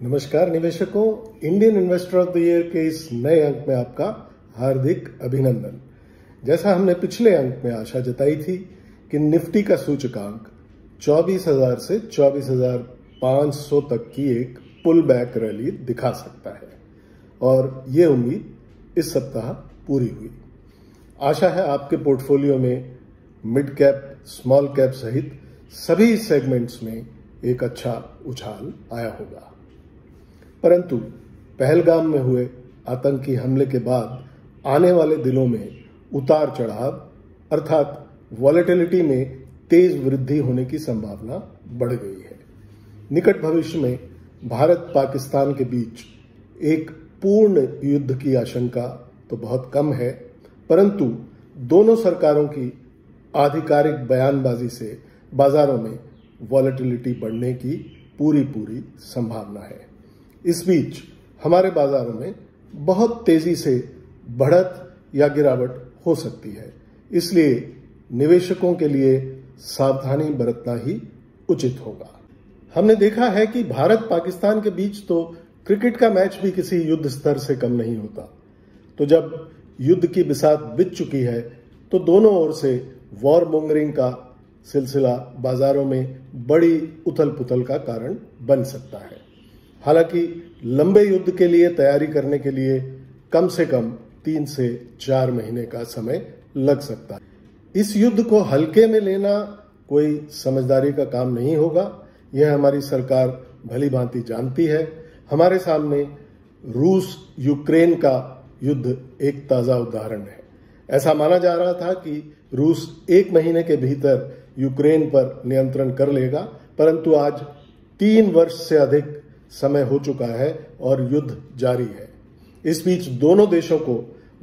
नमस्कार निवेशकों, Indian investor of the year के इस नए अंक में आपका हार्दिक अभिनंदन। जैसा हमने पिछले अंक में आशा जताई थी कि निफ्टी का सूचकांक 24,000 से 24,500 तक की एक पुल बैक रैली दिखा सकता है और ये उम्मीद इस सप्ताह पूरी हुई। आशा है आपके पोर्टफोलियो में मिड कैप, स्मॉल कैप सहित सभी सेगमेंट्स में एक अच्छा उछाल आया होगा। परंतु पहलगाम में हुए आतंकी हमले के बाद आने वाले दिनों में उतार चढ़ाव अर्थात वॉलेटिलिटी में तेज वृद्धि होने की संभावना बढ़ गई है। निकट भविष्य में भारत पाकिस्तान के बीच एक पूर्ण युद्ध की आशंका तो बहुत कम है, परंतु दोनों सरकारों की आधिकारिक बयानबाजी से बाजारों में वॉलेटिलिटी बढ़ने की पूरी संभावना है। इस बीच हमारे बाजारों में बहुत तेजी से बढ़त या गिरावट हो सकती है, इसलिए निवेशकों के लिए सावधानी बरतना ही उचित होगा। हमने देखा है कि भारत पाकिस्तान के बीच तो क्रिकेट का मैच भी किसी युद्ध स्तर से कम नहीं होता। तो जब युद्ध की बिसात बीत चुकी है तो दोनों ओर से वॉर मोंगरिंग का सिलसिला बाजारों में बड़ी उथल पुथल का कारण बन सकता है। हालांकि लंबे युद्ध के लिए तैयारी करने के लिए कम से कम 3 से 4 महीने का समय लग सकता है। इस युद्ध को हल्के में लेना कोई समझदारी का काम नहीं होगा, यह हमारी सरकार भली भांति जानती है। हमारे सामने रूस यूक्रेन का युद्ध एक ताजा उदाहरण है। ऐसा माना जा रहा था कि रूस 1 महीने के भीतर यूक्रेन पर नियंत्रण कर लेगा, परंतु आज 3 वर्ष से अधिक समय हो चुका है और युद्ध जारी है। इस बीच दोनों देशों को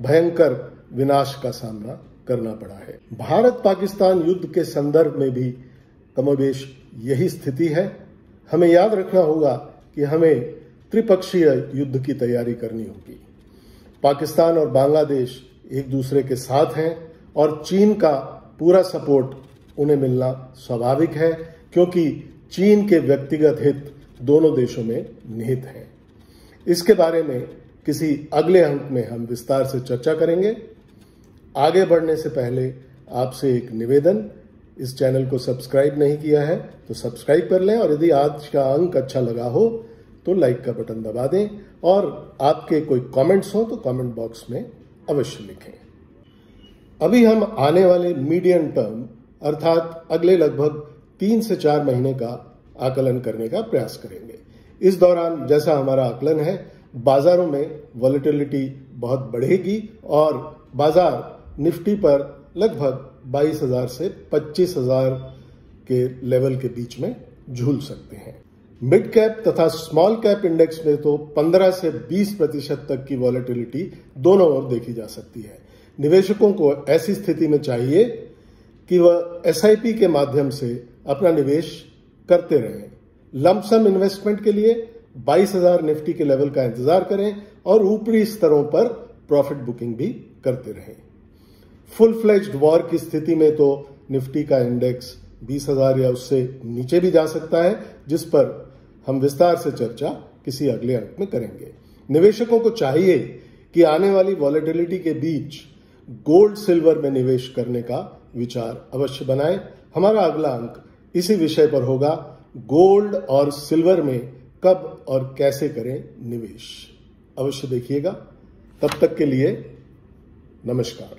भयंकर विनाश का सामना करना पड़ा है। भारत पाकिस्तान युद्ध के संदर्भ में भी कमोबेश यही स्थिति है। हमें याद रखना होगा कि हमें त्रिपक्षीय युद्ध की तैयारी करनी होगी। पाकिस्तान और बांग्लादेश एक दूसरे के साथ हैं और चीन का पूरा सपोर्ट उन्हें मिलना स्वाभाविक है, क्योंकि चीन के व्यक्तिगत हित दोनों देशों में निहित हैं। इसके बारे में किसी अगले अंक में हम विस्तार से चर्चा करेंगे। आगे बढ़ने से पहले आपसे एक निवेदन, इस चैनल को सब्सक्राइब नहीं किया है तो सब्सक्राइब कर लें और यदि आज का अंक अच्छा लगा हो तो लाइक का बटन दबा दें और आपके कोई कमेंट्स हो तो कमेंट बॉक्स में अवश्य लिखें। अभी हम आने वाले मीडियम टर्म अर्थात अगले लगभग 3 से 4 महीने का आकलन करने का प्रयास करेंगे। इस दौरान जैसा हमारा आकलन है, बाजारों में वॉलेटिलिटी बहुत बढ़ेगी और बाजार निफ्टी पर लगभग 22,000 से 25,000 के लेवल के बीच में झूल सकते हैं। मिड कैप तथा स्मॉल कैप इंडेक्स में तो 15 से 20% तक की वॉलेटिलिटी दोनों ओर देखी जा सकती है। निवेशकों को ऐसी स्थिति में चाहिए कि वह एसआईपी के माध्यम से अपना निवेश करते रहें। लमसम इन्वेस्टमेंट के लिए 22,000 निफ्टी के लेवल का इंतजार करें और ऊपरी स्तरों पर प्रॉफिट बुकिंग भी करते रहें। फुल फ्लेज्ड वॉर की स्थिति में तो निफ्टी का इंडेक्स 20,000 या उससे नीचे भी जा सकता है, जिस पर हम विस्तार से चर्चा किसी अगले अंक में करेंगे। निवेशकों को चाहिए कि आने वाली वॉलेटिलिटी के बीच गोल्ड सिल्वर में निवेश करने का विचार अवश्य बनाएं। हमारा अगला अंक इसी विषय पर होगा, गोल्ड और सिल्वर में कब और कैसे करें निवेश। अवश्य देखिएगा। तब तक के लिए नमस्कार।